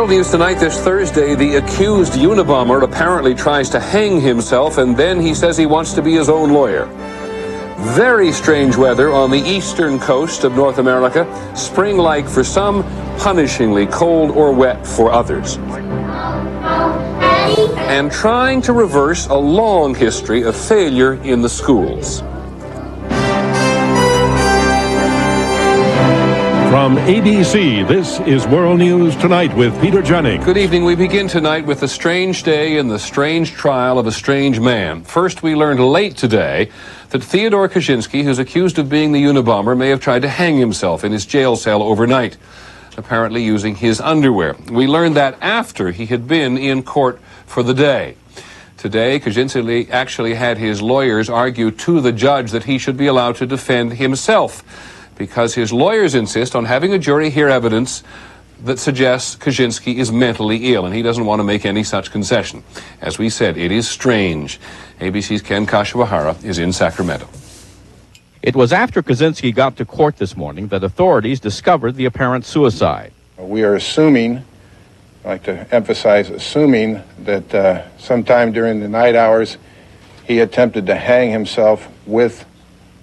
World News Tonight this Thursday, the accused Unabomber apparently tries to hang himself, and then he says he wants to be his own lawyer. Very strange weather on the eastern coast of North America. Spring-like for some, punishingly cold or wet for others. And trying to reverse a long history of failure in the schools. From ABC, this is World News Tonight with Peter Jennings. Good evening. We begin tonight with the strange day and the strange trial of a strange man. First, we learned late today that Theodore Kaczynski, who's accused of being the Unabomber, may have tried to hang himself in his jail cell overnight, apparently using his underwear. We learned that after he had been in court for the day. Today, Kaczynski actually had his lawyers argue to the judge that he should be allowed to defend himself, because his lawyers insist on having a jury hear evidence that suggests Kaczynski is mentally ill, and he doesn't want to make any such concession. As we said, it is strange. ABC's Ken Kashiwahara is in Sacramento. It was after Kaczynski got to court this morning that authorities discovered the apparent suicide. We are assuming, I like to emphasize assuming, that sometime during the night hours he attempted to hang himself with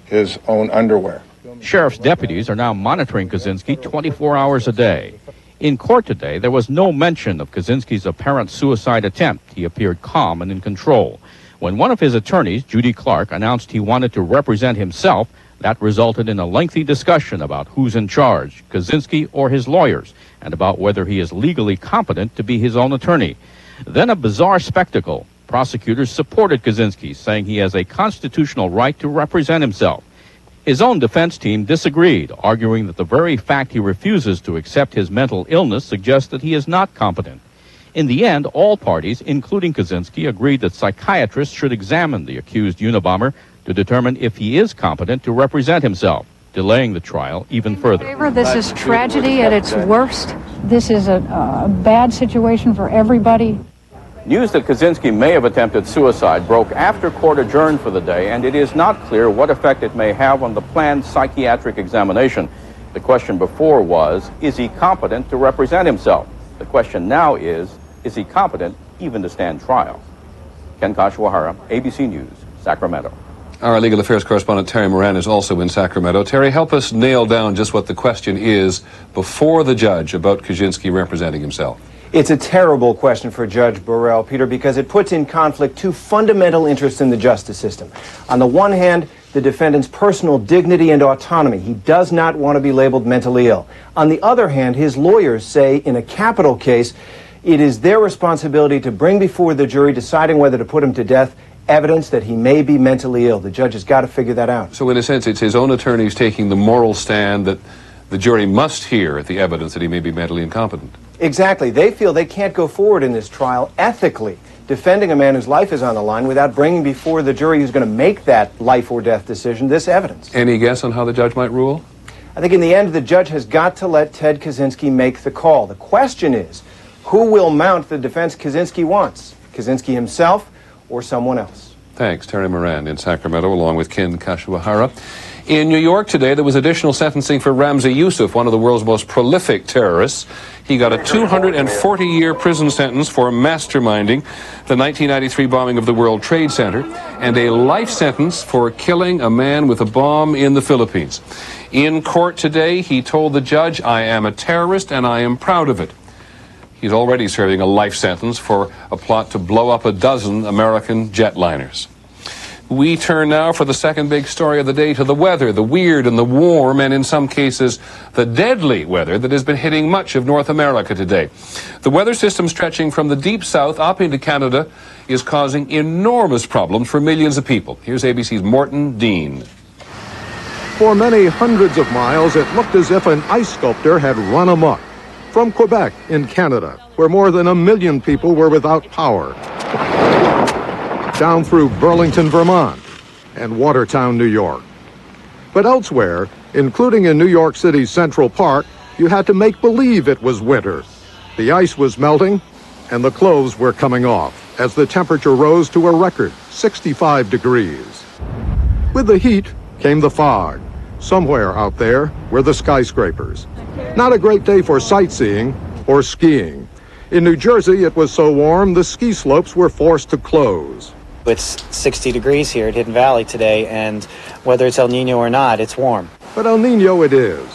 his own underwear. Sheriff's deputies are now monitoring Kaczynski 24 hours a day. In court today, there was no mention of Kaczynski's apparent suicide attempt. He appeared calm and in control. When one of his attorneys, Judy Clark, announced he wanted to represent himself, that resulted in a lengthy discussion about who's in charge, Kaczynski or his lawyers, and about whether he is legally competent to be his own attorney. Then a bizarre spectacle. Prosecutors supported Kaczynski, saying he has a constitutional right to represent himself. His own defense team disagreed, arguing that the very fact he refuses to accept his mental illness suggests that he is not competent. In the end, all parties, including Kaczynski, agreed that psychiatrists should examine the accused Unabomber to determine if he is competent to represent himself, delaying the trial even further. This is tragedy at its worst. This is a bad situation for everybody. News that Kaczynski may have attempted suicide broke after court adjourned for the day, and it is not clear what effect it may have on the planned psychiatric examination. The question before was, is he competent to represent himself? The question now is he competent even to stand trial? Ken Kashiwahara, ABC News, Sacramento. Our legal affairs correspondent Terry Moran is also in Sacramento. Terry, help us nail down just what the question is before the judge about Kaczynski representing himself. It's a terrible question for Judge Burrell, Peter, because it puts in conflict two fundamental interests in the justice system. On the one hand, the defendant's personal dignity and autonomy. He does not want to be labeled mentally ill. On the other hand, his lawyers say in a capital case, it is their responsibility to bring before the jury deciding whether to put him to death evidence that he may be mentally ill. The judge has got to figure that out. So in a sense, it's his own attorneys taking the moral stand that the jury must hear the evidence that he may be mentally incompetent. Exactly. They feel they can't go forward in this trial ethically, defending a man whose life is on the line without bringing before the jury who's going to make that life or death decision this evidence. Any guess on how the judge might rule? I think in the end, the judge has got to let Ted Kaczynski make the call. The question is, who will mount the defense Kaczynski wants? Kaczynski himself or someone else? Thanks. Terry Moran in Sacramento, along with Ken Kashiwahara. In New York today, there was additional sentencing for Ramzi Yousef, one of the world's most prolific terrorists. He got a 240-year prison sentence for masterminding the 1993 bombing of the World Trade Center and a life sentence for killing a man with a bomb in the Philippines. In court today, he told the judge, "I am a terrorist and I am proud of it." He's already serving a life sentence for a plot to blow up a dozen American jetliners. We turn now for the second big story of the day to the weather, the weird and the warm, and in some cases, the deadly weather that has been hitting much of North America today. The weather system stretching from the deep south up into Canada is causing enormous problems for millions of people. Here's ABC's Morton Dean. For many hundreds of miles, it looked as if an ice sculptor had run amok. From Quebec in Canada, where more than 1 million people were without power, down through Burlington, Vermont, and Watertown, New York. But elsewhere, including in New York City's Central Park, you had to make believe it was winter. The ice was melting, and the clothes were coming off as the temperature rose to a record 65 degrees. With the heat came the fog. Somewhere out there were the skyscrapers. Not a great day for sightseeing or skiing. In New Jersey, it was so warm the ski slopes were forced to close. It's 60 degrees here at Hidden Valley today, and whether it's El Nino or not, it's warm. But El Nino it is.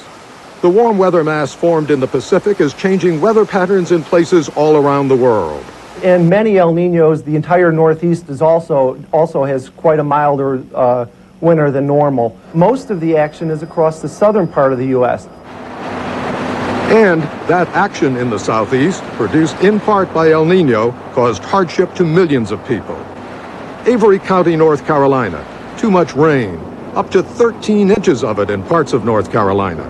The warm weather mass formed in the Pacific is changing weather patterns in places all around the world. In many El Ninos, the entire Northeast is also has quite a milder winter than normal. Most of the action is across the southern part of the U.S. And that action in the Southeast, produced in part by El Nino, caused hardship to millions of people. Avery County, North Carolina, too much rain, up to 13 inches of it in parts of North Carolina.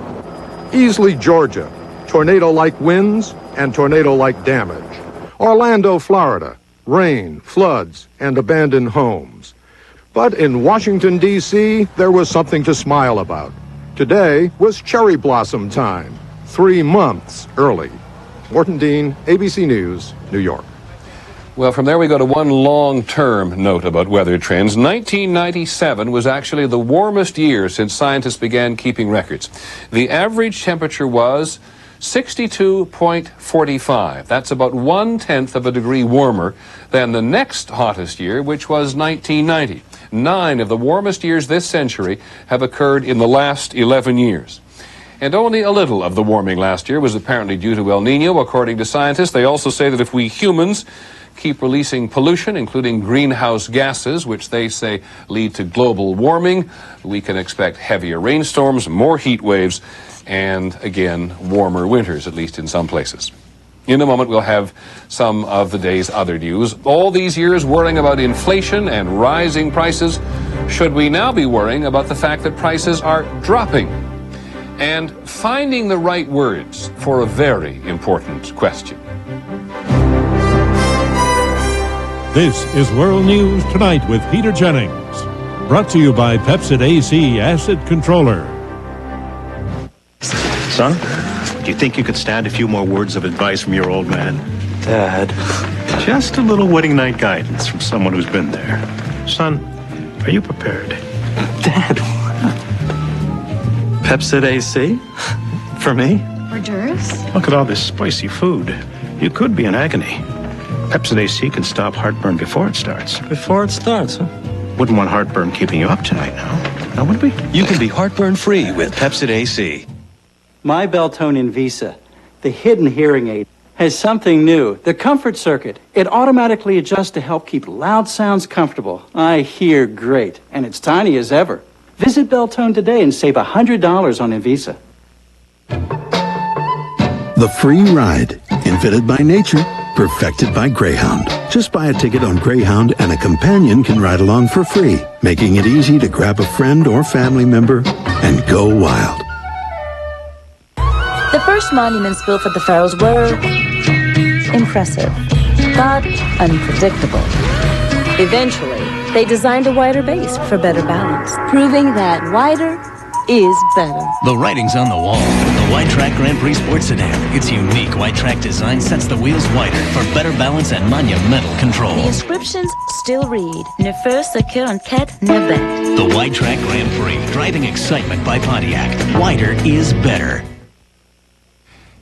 Easley, Georgia, tornado-like winds and tornado-like damage. Orlando, Florida, rain, floods, and abandoned homes. But in Washington, D.C., there was something to smile about. Today was cherry blossom time, 3 months early. Morton Dean, ABC News, New York. Well, from there we go to one long-term note about weather trends. 1997 was actually the warmest year since scientists began keeping records. The average temperature was 62.45. That's about 1/10 of a degree warmer than the next hottest year, which was 1990. 9 of the warmest years this century have occurred in the last 11 years. And only a little of the warming last year was apparently due to El Nino, according to scientists. They also say that if we humans keep releasing pollution, including greenhouse gases, which they say lead to global warming, we can expect heavier rainstorms, more heat waves, and again, warmer winters, at least in some places. In a moment, we'll have some of the day's other news. All these years worrying about inflation and rising prices, should we now be worrying about the fact that prices are dropping? And finding the right words for a very important question. This is World News Tonight with Peter Jennings. Brought to you by Pepsid AC Acid Controller. Son, do you think you could stand a few more words of advice from your old man? Dad. Just a little wedding night guidance from someone who's been there. Son, are you prepared? Dad. Pepsid AC? For me? Hors d'oeuvres? Look at all this spicy food. You could be in agony. Pepsid AC can stop heartburn before it starts. Before it starts, huh? Wouldn't want heartburn keeping you up tonight now. Now would we? You can be heartburn-free with Pepsid AC. My Beltone Invisa, the hidden hearing aid, has something new. The Comfort Circuit. It automatically adjusts to help keep loud sounds comfortable. I hear great, and it's tiny as ever. Visit Beltone today and save $100 on Invisa. The free ride, invented by nature, perfected by Greyhound. Just buy a ticket on Greyhound and a companion can ride along for free, making it easy to grab a friend or family member and go wild. The first monuments built for the pharaohs were impressive, but unpredictable. Eventually, they designed a wider base for better balance, proving that wider is better. The writing's on the wall. The Wide Track Grand Prix Sports Sedan. Its unique Wide Track design sets the wheels wider for better balance and monumental control. The inscriptions still read, Ne feu ce que en quête ne bête. The Wide Track Grand Prix. Driving excitement by Pontiac. Wider is better.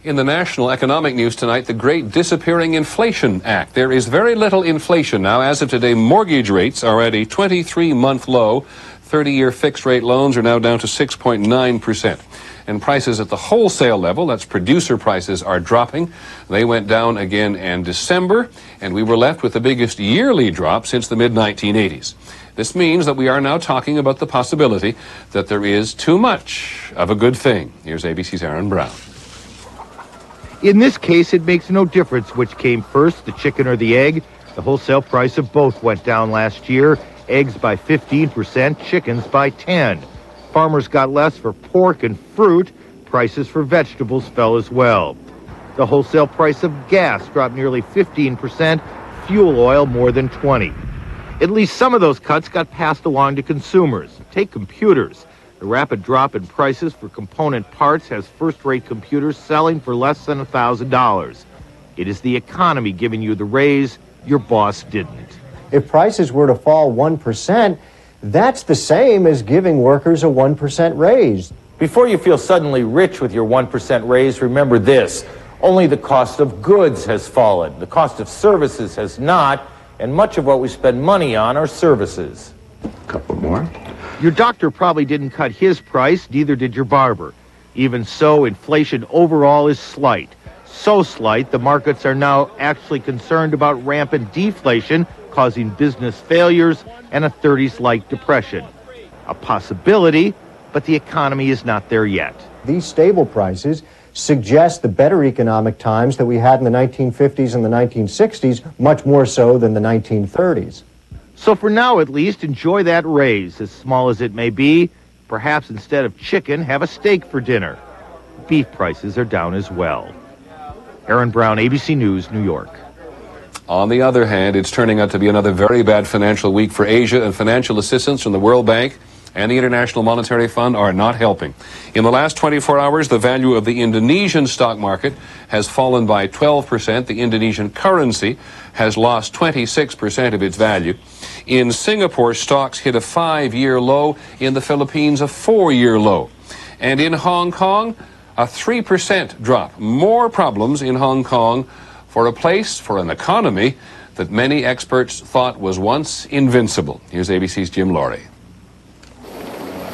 In the national economic news tonight, the great disappearing Inflation Act. There is very little inflation now. As of today, mortgage rates are at a 23-month low. 30-year fixed-rate loans are now down to 6.9%. And prices at the wholesale level, that's producer prices, are dropping. They went down again in December, and we were left with the biggest yearly drop since the mid-1980s. This means that we are now talking about the possibility that there is too much of a good thing. Here's ABC's Aaron Brown. In this case, it makes no difference which came first, the chicken or the egg. The wholesale price of both went down last year. Eggs by 15%, chickens by 10%. Farmers got less for pork and fruit. Prices for vegetables fell as well. The wholesale price of gas dropped nearly 15%, fuel oil more than 20%. At least some of those cuts got passed along to consumers. Take computers. The rapid drop in prices for component parts has first-rate computers selling for less than $1,000. It is the economy giving you the raise your boss didn't. If prices were to fall 1%, that's the same as giving workers a 1% raise. Before you feel suddenly rich with your 1% raise, remember this. Only the cost of goods has fallen. The cost of services has not, and much of what we spend money on are services. Couple more. Your doctor probably didn't cut his price, neither did your barber. Even so, inflation overall is slight. So slight, the markets are now actually concerned about rampant deflation, causing business failures and a 30s-like depression. A possibility, but the economy is not there yet. These stable prices suggest the better economic times that we had in the 1950s and the 1960s, much more so than the 1930s. So for now, at least, enjoy that raise, as small as it may be. Perhaps instead of chicken, have a steak for dinner. Beef prices are down as well. Aaron Brown, ABC News, New York. On the other hand, it's turning out to be another very bad financial week for Asia, and financial assistance from the World Bank and the International Monetary Fund are not helping. In the last 24 hours, the value of the Indonesian stock market has fallen by 12%. The Indonesian currency has lost 26% of its value. In Singapore, stocks hit a 5-year low. In the Philippines, a 4-year low. And in Hong Kong, a 3% drop. More problems in Hong Kong for a place, for an economy that many experts thought was once invincible. Here's ABC's Jim Laurie.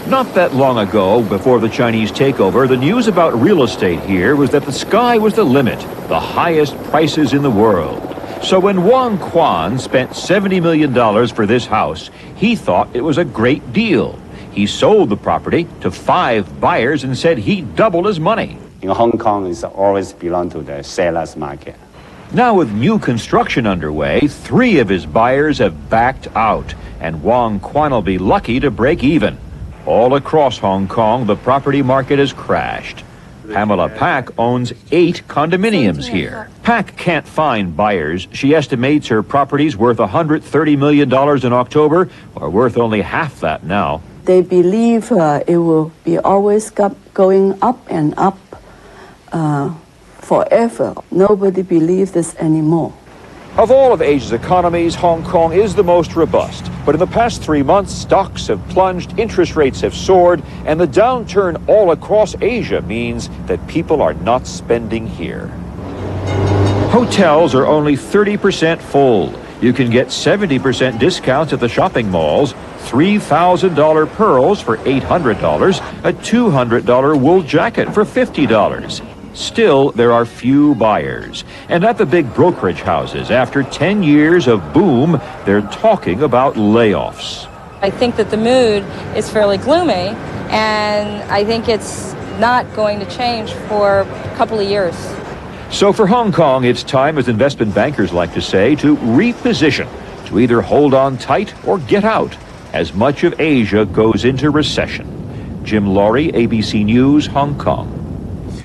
Not that long ago, before the Chinese takeover, the news about real estate here was that the sky was the limit, the highest prices in the world. So when Wong Quan spent $70 million for this house, he thought it was a great deal. He sold the property to 5 buyers and said he'd double his money. In Hong Kong, it's always belong to the seller's market. Now with new construction underway, 3 of his buyers have backed out, and Wong Quan will be lucky to break even. All across Hong Kong, the property market has crashed. Pamela Pak owns 8 condominiums here. Pak can't find buyers. She estimates her property's worth $130 million in October, or worth only half that now. They believe it will be always going up and up forever. Nobody believes this anymore. Of all of Asia's economies, Hong Kong is the most robust. But in the past 3 months, stocks have plunged, interest rates have soared, and the downturn all across Asia means that people are not spending here. Hotels are only 30% full. You can get 70% discounts at the shopping malls, $3,000 pearls for $800, a $200 wool jacket for $50. Still, there are few buyers. And at the big brokerage houses, after 10 years of boom, they're talking about layoffs. I think that the mood is fairly gloomy, and I think it's not going to change for a couple of years. So for Hong Kong, it's time, as investment bankers like to say, to reposition, to either hold on tight or get out, as much of Asia goes into recession. Jim Laurie, ABC News, Hong Kong.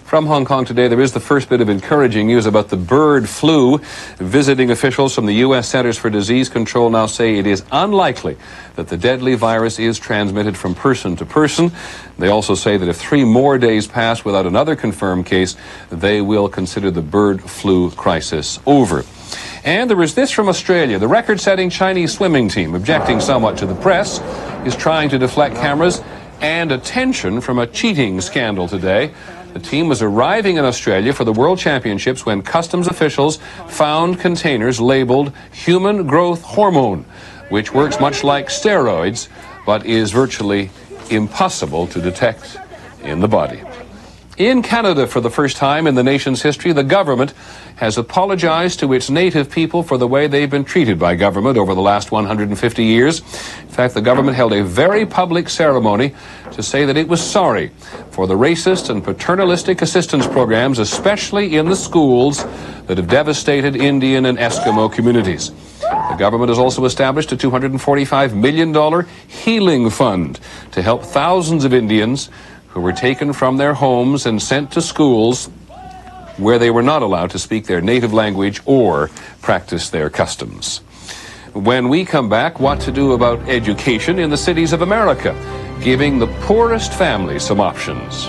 From Hong Kong today, there is the first bit of encouraging news about the bird flu. Visiting officials from the U.S. Centers for Disease Control now say it is unlikely that the deadly virus is transmitted from person to person. They also say that if 3 more days pass without another confirmed case, they will consider the bird flu crisis over. And there is this from Australia. The record-setting Chinese swimming team, objecting somewhat to the press, is trying to deflect cameras and attention from a cheating scandal today. The team was arriving in Australia for the World Championships when customs officials found containers labeled human growth hormone, which works much like steroids, but is virtually impossible to detect in the body. In Canada, for the first time in the nation's history, the government has apologized to its native people for the way they've been treated by government over the last 150 years. In fact, the government held a very public ceremony to say that it was sorry for the racist and paternalistic assistance programs, especially in the schools that have devastated Indian and Eskimo communities. The government has also established a $245 million healing fund to help thousands of Indians who were taken from their homes and sent to schools where they were not allowed to speak their native language or practice their customs. When we come back, what to do about education in the cities of America, giving the poorest families some options.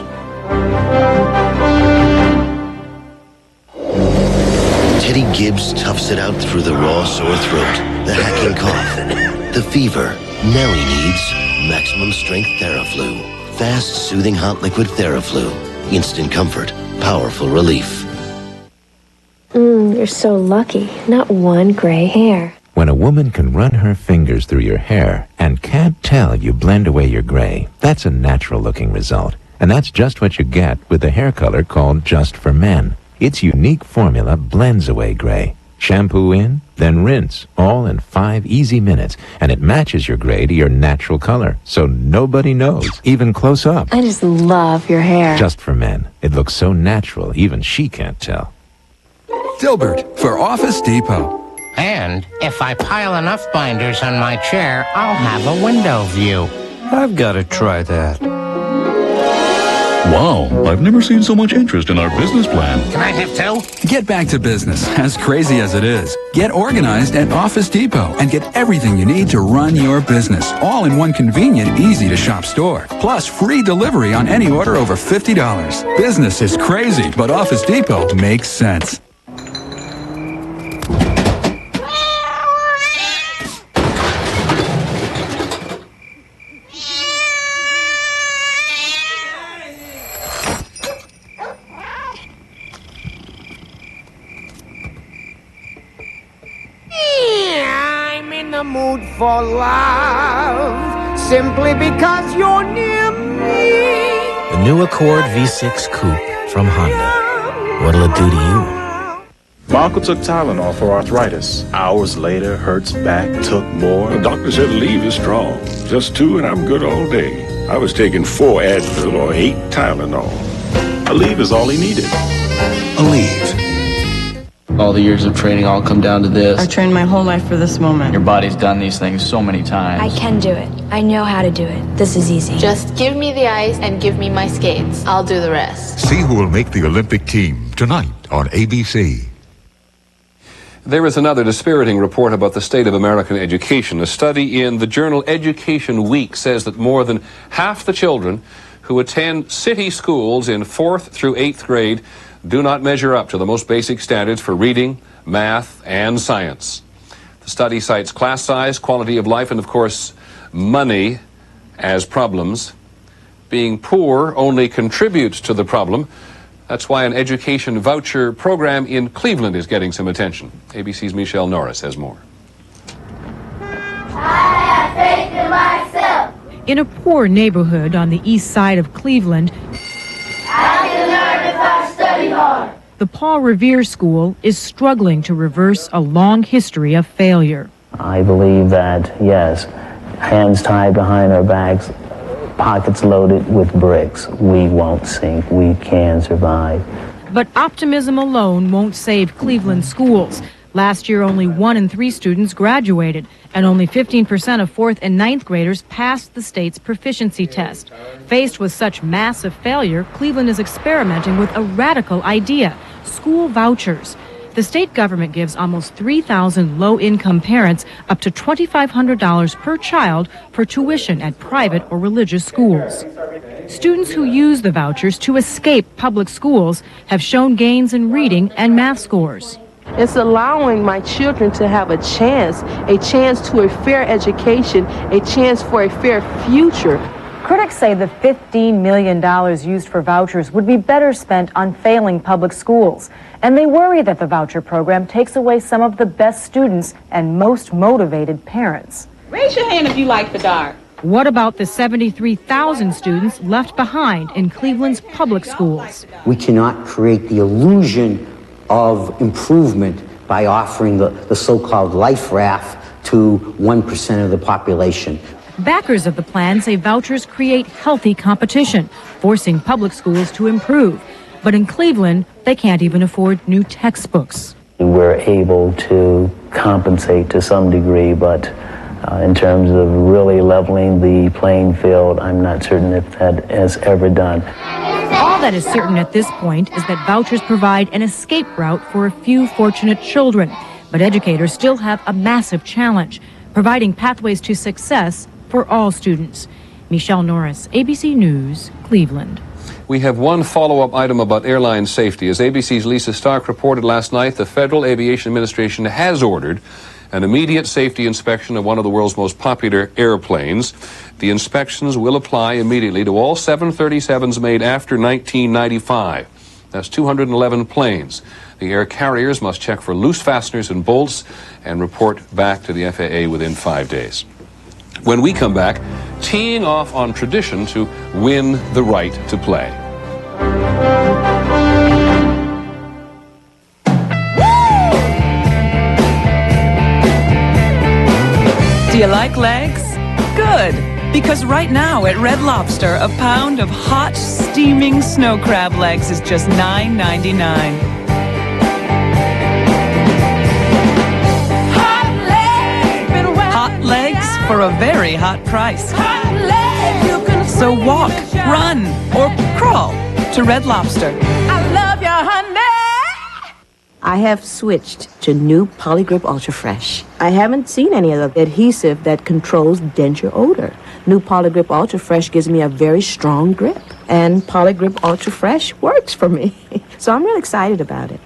Teddy Gibbs toughs it out through the raw sore throat, the hacking cough, the fever. Nellie needs maximum strength Theraflu. Fast, soothing hot liquid Theraflu. Instant comfort, powerful relief. You're so lucky. Not one gray hair. When a woman can run her fingers through your hair and can't tell you blend away your gray, that's a natural-looking result. And that's just what you get with the hair color called Just for Men. Its unique formula blends away gray. Shampoo in, then rinse, all in 5 easy minutes, and it matches your gray to your natural color, so nobody knows, even close up. I just love your hair. Just for Men. It looks so natural, even she can't tell. Dilbert for Office Depot. And if I pile enough binders on my chair, I'll have a window view. I've got to try that. Wow, I've never seen so much interest in our business plan. Can I have 2? Get back to business, as crazy as it is. Get organized at Office Depot and get everything you need to run your business, all in one convenient, easy-to-shop store. Plus, free delivery on any order over $50. Business is crazy, but Office Depot makes sense. Mood for love simply because you're near me. The new Accord V6 Coupe from Honda. What'll it do to you? My uncle took Tylenol for arthritis. Hours later, hurts back, took more. The doctor said Aleve is strong. Just 2 and I'm good all day. I was taking 4 Advil or 8 Tylenol. Aleve is all he needed. Aleve. All the years of training all come down to this. I trained my whole life for this moment. Your body's done these things so many times. I can do it. I know how to do it. This is easy. Just give me the ice and give me my skates. I'll do the rest. See who will make the Olympic team tonight on ABC. There is another dispiriting report about the state of American education. A study in the journal Education Week says that more than half the children who attend city schools in 4th through 8th grade do not measure up to the most basic standards for reading, math, and science. The study cites class size, quality of life, and of course, money as problems. Being poor only contributes to the problem. That's why an education voucher program in Cleveland is getting some attention. ABC's Michelle Norris has more. I have faith in myself. In a poor neighborhood on the east side of Cleveland, I can learn if I study hard. The Paul Revere School is struggling to reverse a long history of failure. I believe that, yes, hands tied behind our backs, pockets loaded with bricks, we won't sink, we can survive. But optimism alone won't save Cleveland schools. Last year, only 1 in 3 students graduated, and only 15% of 4th and 9th graders passed the state's proficiency test. Faced with such massive failure, Cleveland is experimenting with a radical idea: school vouchers. The state government gives almost 3,000 low-income parents up to $2,500 per child for tuition at private or religious schools. Students who use the vouchers to escape public schools have shown gains in reading and math scores. It's allowing my children to have a chance to a fair education, a chance for a fair future. Critics say the $15 million used for vouchers would be better spent on failing public schools. And they worry that the voucher program takes away some of the best students and most motivated parents. Raise your hand if you like the dark. What about the 73,000 students left behind in Cleveland's public schools? We cannot create the illusion of improvement by offering the so-called life raft to 1% of the population. Backers of the plan say vouchers create healthy competition, forcing public schools to improve. But in Cleveland, they can't even afford new textbooks. We're able to compensate to some degree, but in terms of really leveling the playing field, I'm not certain if that has ever done. All that is certain at this point is that vouchers provide an escape route for a few fortunate children. But educators still have a massive challenge, providing pathways to success for all students. Michelle Norris, ABC News, Cleveland. We have one follow-up item about airline safety. As ABC's Lisa Stark reported last night, the Federal Aviation Administration has ordered an immediate safety inspection of one of the world's most popular airplanes. The inspections will apply immediately to all 737s made after 1995. That's 211 planes. The air carriers must check for loose fasteners and bolts and report back to the FAA within 5 days. When we come back, teeing off on tradition to win the right to play. Do you like legs? Good, because right now at Red Lobster, a pound of hot, steaming snow crab legs is just $9.99. Hot legs for a very hot price. So walk, run, or crawl to Red Lobster. I love your honey. I have switched to new Polygrip Ultra Fresh. I haven't seen any of the adhesive that controls denture odor. New Polygrip Ultra Fresh gives me a very strong grip, and Polygrip Ultra Fresh works for me. So I'm really excited about it.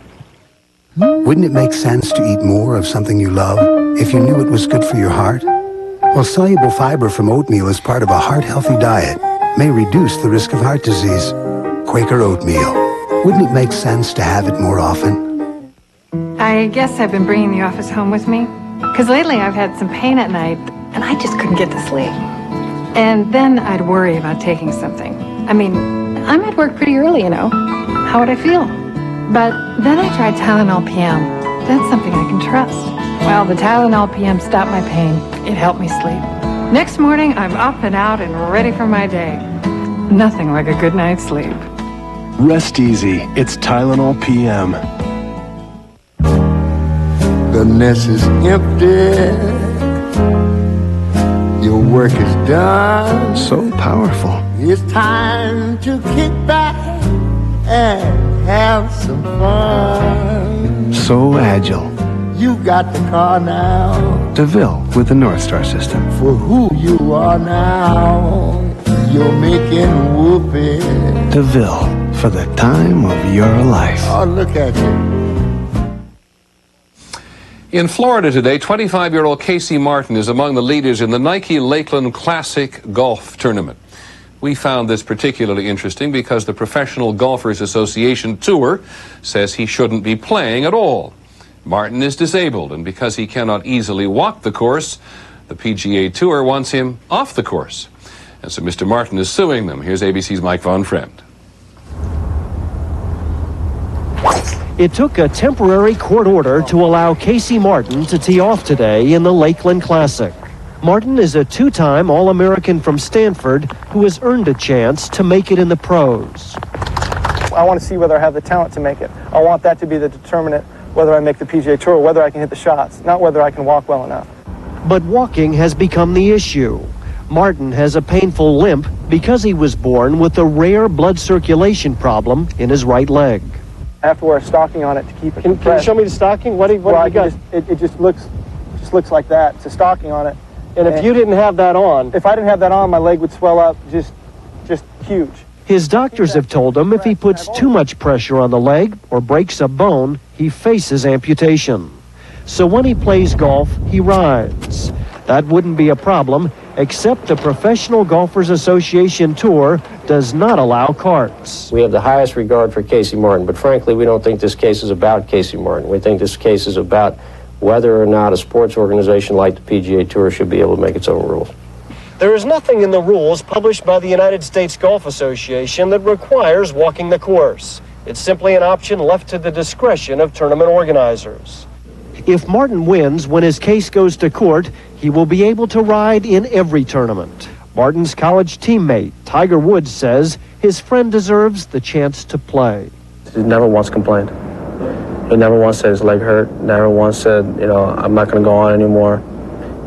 Wouldn't it make sense to eat more of something you love if you knew it was good for your heart? Well, soluble fiber from oatmeal as part of a heart-healthy diet may reduce the risk of heart disease. Quaker Oatmeal. Wouldn't it make sense to have it more often? I guess I've been bringing the office home with me, because lately I've had some pain at night, and I just couldn't get to sleep. And then I'd worry about taking something. I mean, I'm at work pretty early, you know. How would I feel? But then I tried Tylenol PM. That's something I can trust. Well, the Tylenol PM stopped my pain. It helped me sleep. Next morning, I'm up and out and ready for my day. Nothing like a good night's sleep. Rest easy. It's Tylenol PM. The nest is empty. Your work is done. So powerful. It's time to kick back and have some fun. So agile. You got the car now. DeVille with the North Star system. For who you are now, you're making whoopee. DeVille for the time of your life. Oh, look at you. In Florida today, 25-year-old Casey Martin is among the leaders in the Nike Lakeland Classic Golf Tournament. We found this particularly interesting because the Professional Golfers Association Tour says he shouldn't be playing at all. Martin is disabled, and because he cannot easily walk the course, the PGA Tour wants him off the course. And so Mr. Martin is suing them. Here's ABC's Mike Von Friend. It took a temporary court order to allow Casey Martin to tee off today in the Lakeland Classic. Martin is a two-time All-American from Stanford who has earned a chance to make it in the pros. I want to see whether I have the talent to make it. I want that to be the determinant whether I make the PGA Tour, whether I can hit the shots, not whether I can walk well enough. But walking has become the issue. Martin has a painful limp because he was born with a rare blood circulation problem in his right leg. I have to wear a stocking on it to keep it compressed. Can you show me the stocking? What do you got? It just looks like that. It's a stocking on it. And if you didn't have that on? If I didn't have that on, my leg would swell up just huge. His doctors have told him if he puts too much pressure on the leg or breaks a bone, he faces amputation. So when he plays golf, he rides. That wouldn't be a problem, except the Professional Golfers Association Tour does not allow carts. We have the highest regard for Casey Martin, but frankly, we don't think this case is about Casey Martin. We think this case is about whether or not a sports organization like the PGA Tour should be able to make its own rules. There is nothing in the rules published by the United States Golf Association that requires walking the course. It's simply an option left to the discretion of tournament organizers. If Martin wins when his case goes to court, he will be able to ride in every tournament. Martin's college teammate, Tiger Woods, says his friend deserves the chance to play. He never once complained. He never once said his leg hurt, never once said, I'm not going to go on anymore.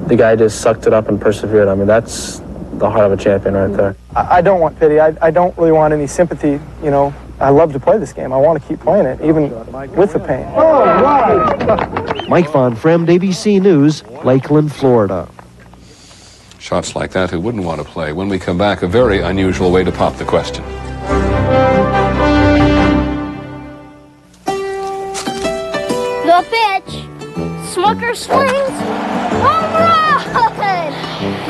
The guy just sucked it up and persevered. I mean, that's the heart of a champion right there. I don't want pity. I don't really want any sympathy, I love to play this game. I want to keep playing it, even with the pain. Oh, right. Mike Von Fremd, ABC News, Lakeland, Florida. Shots like that, who wouldn't want to play? When we come back, a very unusual way to pop the question. The pitch. Smucker swings. Home run!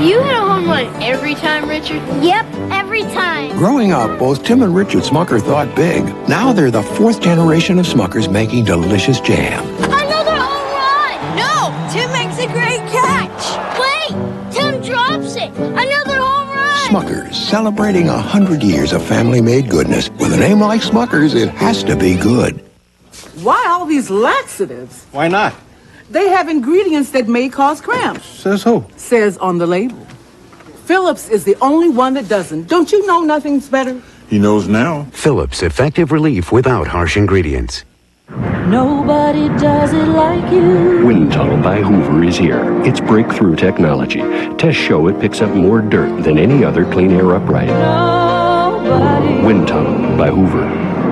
You hit a home run every time, Richard? Yep, every time. Growing up, both Tim and Richard Smucker thought big. Now they're the 4th generation of Smuckers making delicious jam. Another home run! No, Tim makes a great catch. Wait, Tim drops it. Another home run! Smuckers, celebrating 100 years of family-made goodness. With a name like Smuckers, it has to be good. Why all these laxatives? Why not? They have ingredients that may cause cramps. Says who? Says on the label. Phillips is the only one that doesn't. Don't you know nothing's better? He knows now. Phillips Effective Relief without harsh ingredients. Nobody does it like you. Wind Tunnel by Hoover is here. It's breakthrough technology. Tests show it picks up more dirt than any other clean air upright. Nobody Wind Tunnel by Hoover.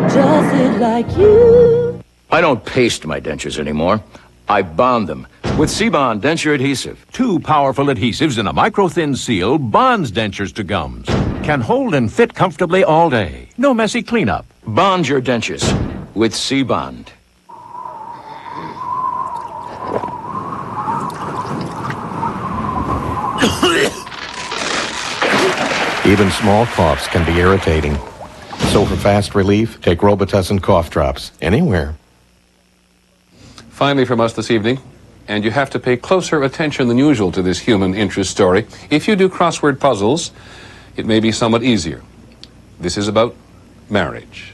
does it like you. I don't paste my dentures anymore. I bond them with C-Bond denture adhesive. 2 powerful adhesives in a micro-thin seal bonds dentures to gums. Can hold and fit comfortably all day. No messy cleanup. Bond your dentures with C-Bond. Even small coughs can be irritating. So for fast relief, take Robitussin cough drops anywhere. Finally from us this evening, and you have to pay closer attention than usual to this human interest story. If you do crossword puzzles, it may be somewhat easier. This is about marriage.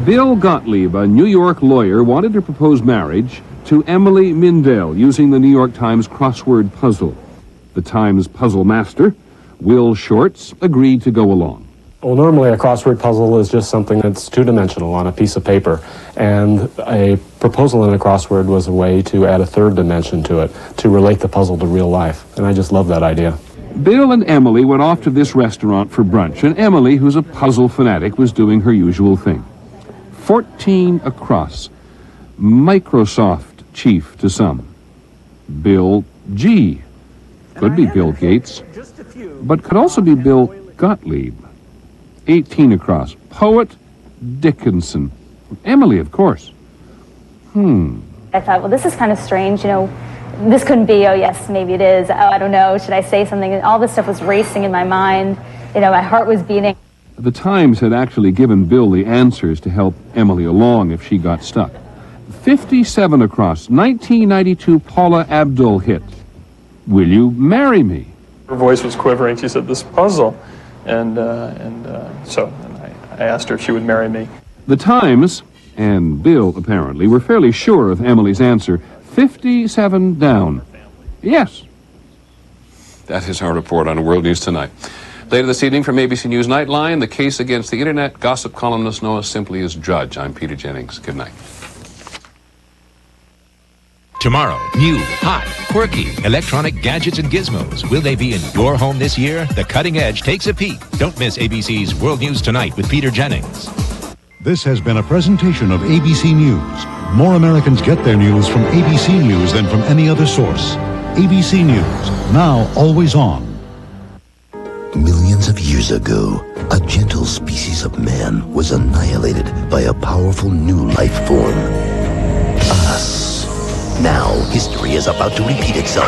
Bill Gottlieb, a New York lawyer, wanted to propose marriage to Emily Mindell using the New York Times crossword puzzle. The Times puzzle master, Will Shorts, agreed to go along. Well, normally a crossword puzzle is just something that's two-dimensional on a piece of paper, and a proposal in a crossword was a way to add a third dimension to it, to relate the puzzle to real life, and I just love that idea. Bill and Emily went off to this restaurant for brunch, and Emily, who's a puzzle fanatic, was doing her usual thing. 14 across. Microsoft chief to some. Bill G. Could be Bill Gates, but could also be Bill Gottlieb. 18 across. Poet Dickinson. Emily, of course. I thought, well, this is kind of strange, you know. This couldn't be, oh yes, maybe it is. Oh, I don't know, should I say something? And all this stuff was racing in my mind. You know, my heart was beating. The Times had actually given Bill the answers to help Emily along if she got stuck. 57 across. 1992 Paula Abdul hit. Will you marry me? Her voice was quivering. She said, this puzzle. So I asked her if she would marry me. The Times, and Bill apparently, were fairly sure of Emily's answer. 57 down. Yes. That is our report on World News Tonight. Later this evening from ABC News Nightline, the case against the internet gossip columnist known simply as Judge. I'm Peter Jennings. Good night. Tomorrow, new, hot, quirky electronic gadgets and gizmos. Will they be in your home this year? The Cutting Edge takes a peek. Don't miss ABC's World News Tonight with Peter Jennings. This has been a presentation of ABC News. More Americans get their news from ABC News than from any other source. ABC News, now always on. Millions of years ago, a gentle species of man was annihilated by a powerful new life form. Us. Now, history is about to repeat itself.